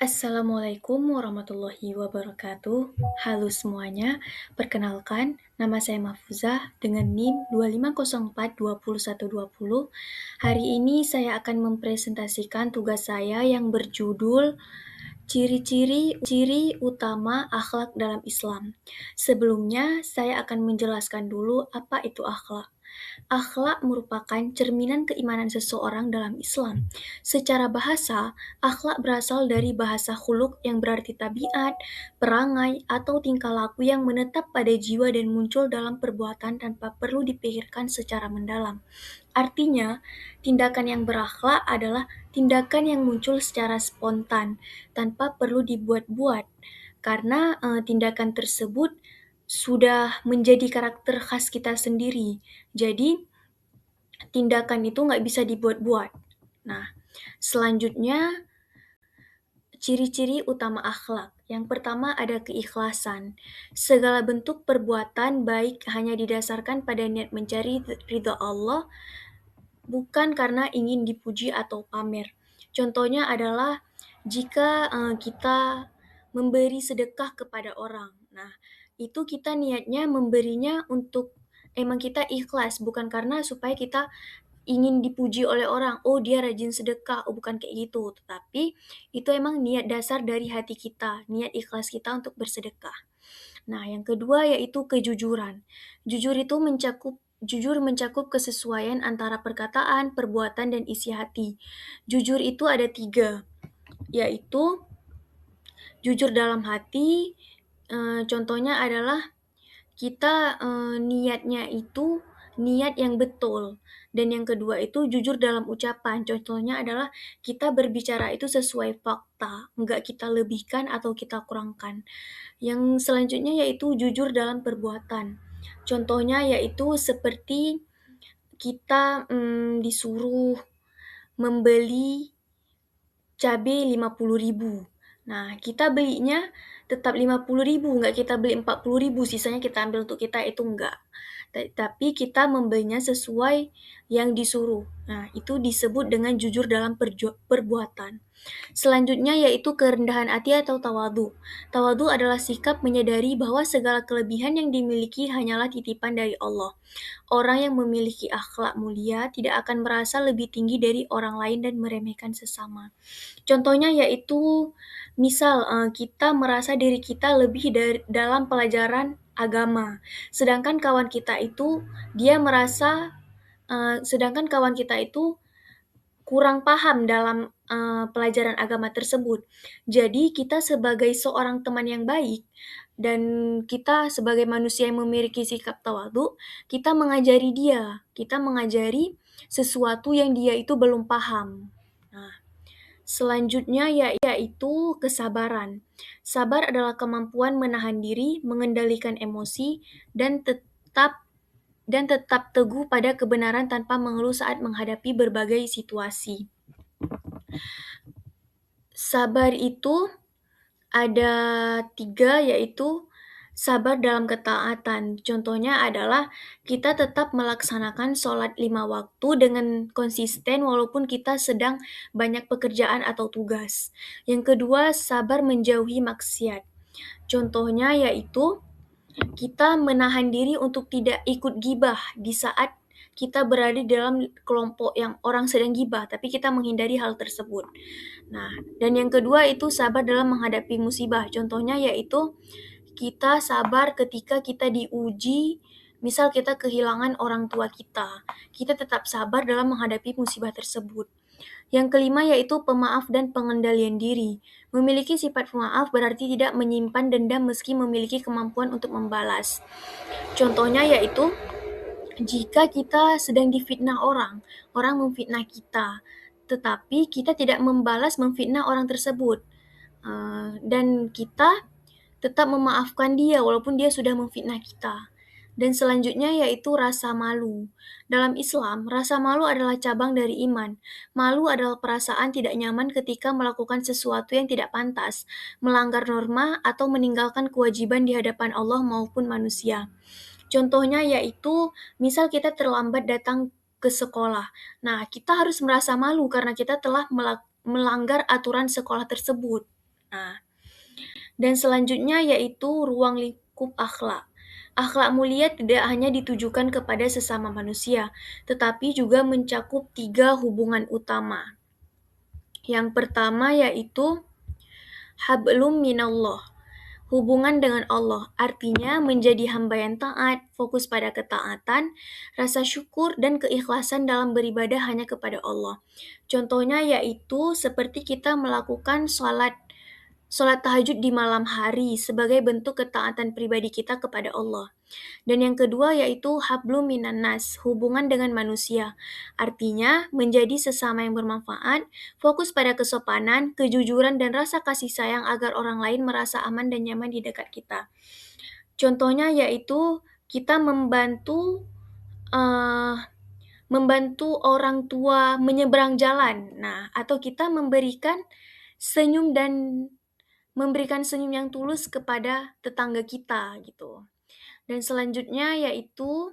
Assalamualaikum warahmatullahi wabarakatuh. Halo semuanya, perkenalkan nama saya Mahfuzah dengan NIM 2504202120. Hari ini saya akan mempresentasikan tugas saya yang berjudul Ciri-ciri utama akhlak dalam Islam. Sebelumnya, saya akan menjelaskan dulu apa itu akhlak. Akhlak merupakan cerminan keimanan seseorang dalam Islam. Secara bahasa, akhlak berasal dari bahasa khuluq yang berarti tabiat, perangai, atau tingkah laku yang menetap pada jiwa dan muncul dalam perbuatan tanpa perlu dipikirkan secara mendalam. Artinya, tindakan yang berakhlak adalah tindakan yang muncul secara spontan, tanpa perlu dibuat-buat, karena tindakan tersebut sudah menjadi karakter khas kita sendiri. Jadi, tindakan itu nggak bisa dibuat-buat. Nah, selanjutnya, ciri-ciri utama akhlak. Yang pertama ada keikhlasan. Segala bentuk perbuatan baik hanya didasarkan pada niat mencari ridha Allah, bukan karena ingin dipuji atau pamer. Contohnya adalah jika kita memberi sedekah kepada orang. Nah, itu kita niatnya memberinya untuk emang kita ikhlas, bukan karena supaya kita ingin dipuji oleh orang, oh dia rajin sedekah, oh bukan kayak gitu. Tetapi itu emang niat dasar dari hati kita, niat ikhlas kita untuk bersedekah. Nah, yang kedua yaitu kejujuran. Jujur mencakup kesesuaian antara perkataan, perbuatan, dan isi hati. Jujur itu ada 3, yaitu jujur dalam hati, contohnya adalah kita niatnya itu niat yang betul. Dan yang kedua itu jujur dalam ucapan. Contohnya adalah kita berbicara itu sesuai fakta, enggak kita lebihkan atau kita kurangkan. Yang selanjutnya yaitu jujur dalam perbuatan. Contohnya yaitu seperti kita disuruh membeli cabai 50.000. Nah, kita belinya tetap 50.000, nggak kita beli 40.000, sisanya kita ambil untuk kita, itu enggak. Tapi kita membelinya sesuai yang disuruh. Nah, itu disebut dengan jujur dalam perbuatan. Selanjutnya yaitu kerendahan hati atau tawadu. Tawadu adalah sikap menyadari bahwa segala kelebihan yang dimiliki hanyalah titipan dari Allah. Orang yang memiliki akhlak mulia tidak akan merasa lebih tinggi dari orang lain dan meremehkan sesama. Contohnya yaitu misal kita merasa diri kita lebih dalam pelajaran agama, sedangkan kawan kita itu kurang paham dalam pelajaran agama tersebut. Jadi kita sebagai seorang teman yang baik dan kita sebagai manusia yang memiliki sikap tawadhu, kita mengajari sesuatu yang dia itu belum paham. Nah, selanjutnya yaitu kesabaran. Sabar adalah kemampuan menahan diri, mengendalikan emosi, dan tetap teguh pada kebenaran tanpa mengeluh saat menghadapi berbagai situasi. Sabar itu ada 3, yaitu sabar dalam ketaatan. Contohnya adalah kita tetap melaksanakan sholat 5 waktu dengan konsisten walaupun kita sedang banyak pekerjaan atau tugas. Yang kedua, sabar menjauhi maksiat. Contohnya yaitu kita menahan diri untuk tidak ikut gibah di saat kita berada dalam kelompok yang orang sedang gibah, tapi kita menghindari hal tersebut. Nah, dan yang kedua itu sabar dalam menghadapi musibah. Contohnya yaitu kita sabar ketika kita diuji, misal kita kehilangan orang tua kita. Kita tetap sabar dalam menghadapi musibah tersebut. Yang kelima yaitu pemaaf dan pengendalian diri. Memiliki sifat pemaaf berarti tidak menyimpan dendam meski memiliki kemampuan untuk membalas. Contohnya yaitu jika kita sedang difitnah orang memfitnah kita, tetapi kita tidak membalas memfitnah orang tersebut, dan kita tetap memaafkan dia walaupun dia sudah memfitnah kita. Dan selanjutnya yaitu rasa malu. Dalam Islam, rasa malu adalah cabang dari iman. Malu adalah perasaan tidak nyaman ketika melakukan sesuatu yang tidak pantas, melanggar norma, atau meninggalkan kewajiban di hadapan Allah maupun manusia. Contohnya yaitu, misal kita terlambat datang ke sekolah. Nah, kita harus merasa malu karena kita telah melanggar aturan sekolah tersebut. Nah, dan selanjutnya yaitu ruang lingkup akhlak. Akhlak mulia tidak hanya ditujukan kepada sesama manusia, tetapi juga mencakup 3 hubungan utama. Yang pertama yaitu hablum minallah, hubungan dengan Allah, artinya menjadi hamba yang taat, fokus pada ketaatan, rasa syukur, dan keikhlasan dalam beribadah hanya kepada Allah. Contohnya yaitu seperti kita melakukan sholat tahajud di malam hari sebagai bentuk ketaatan pribadi kita kepada Allah. Dan yang kedua yaitu hablum minan nas, hubungan dengan manusia. Artinya menjadi sesama yang bermanfaat, fokus pada kesopanan, kejujuran, dan rasa kasih sayang agar orang lain merasa aman dan nyaman di dekat kita. Contohnya yaitu kita uh, membantu orang tua menyeberang jalan. Nah, atau kita senyum dan memberikan senyum yang tulus kepada tetangga kita gitu. Dan selanjutnya yaitu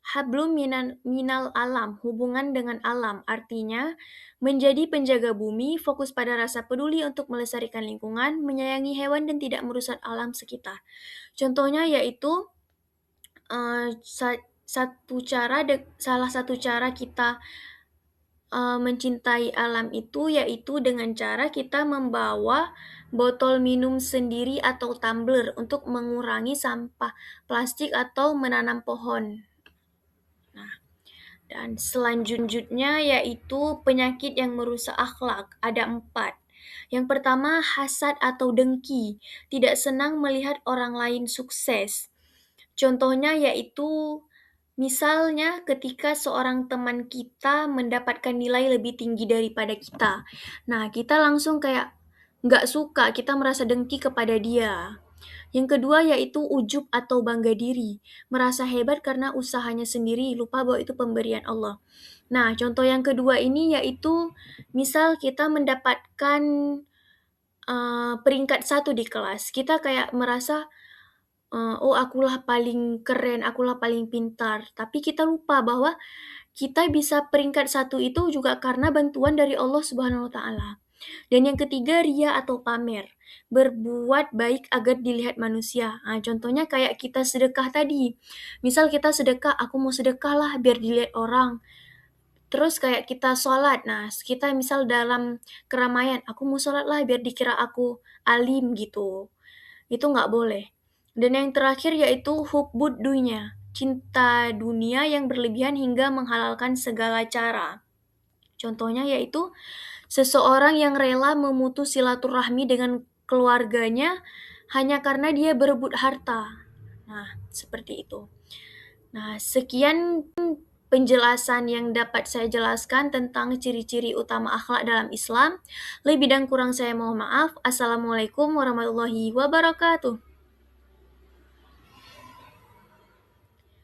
hablum minal alam, hubungan dengan alam. Artinya, menjadi penjaga bumi, fokus pada rasa peduli untuk melestarikan lingkungan, menyayangi hewan dan tidak merusak alam sekitar. Contohnya yaitu salah satu cara kita mencintai alam itu yaitu dengan cara kita membawa botol minum sendiri atau tumbler untuk mengurangi sampah plastik atau menanam pohon. Nah, dan selanjutnya yaitu penyakit yang merusak akhlak. Ada 4. Yang pertama, hasad atau dengki. Tidak senang melihat orang lain sukses. Contohnya yaitu misalnya ketika seorang teman kita mendapatkan nilai lebih tinggi daripada kita. Nah, kita langsung kayak nggak suka, kita merasa dengki kepada dia. Yang kedua yaitu ujub atau bangga diri. Merasa hebat karena usahanya sendiri, lupa bahwa itu pemberian Allah. Nah, contoh yang kedua ini yaitu misal kita mendapatkan peringkat 1 di kelas. Kita kayak merasa oh akulah paling keren, akulah paling pintar. Tapi kita lupa bahwa kita bisa peringkat 1 itu juga karena bantuan dari Allah Subhanahu wa taala. Dan yang ketiga ria atau pamer. Berbuat baik agar dilihat manusia. Nah, contohnya kayak kita sedekah tadi. Misal kita sedekah, aku mau sedekah lah biar dilihat orang. Terus kayak kita sholat. Nah, kita misal dalam keramaian, aku mau sholat lah biar dikira aku alim gitu. Itu nggak boleh. Dan yang terakhir yaitu hubbud dunya, cinta dunia yang berlebihan hingga menghalalkan segala cara. Contohnya yaitu seseorang yang rela memutus silaturahmi dengan keluarganya hanya karena dia berebut harta. Nah, seperti itu. Nah, sekian penjelasan yang dapat saya jelaskan tentang ciri-ciri utama akhlak dalam Islam. Lebih dan kurang saya mohon maaf. Assalamualaikum warahmatullahi wabarakatuh.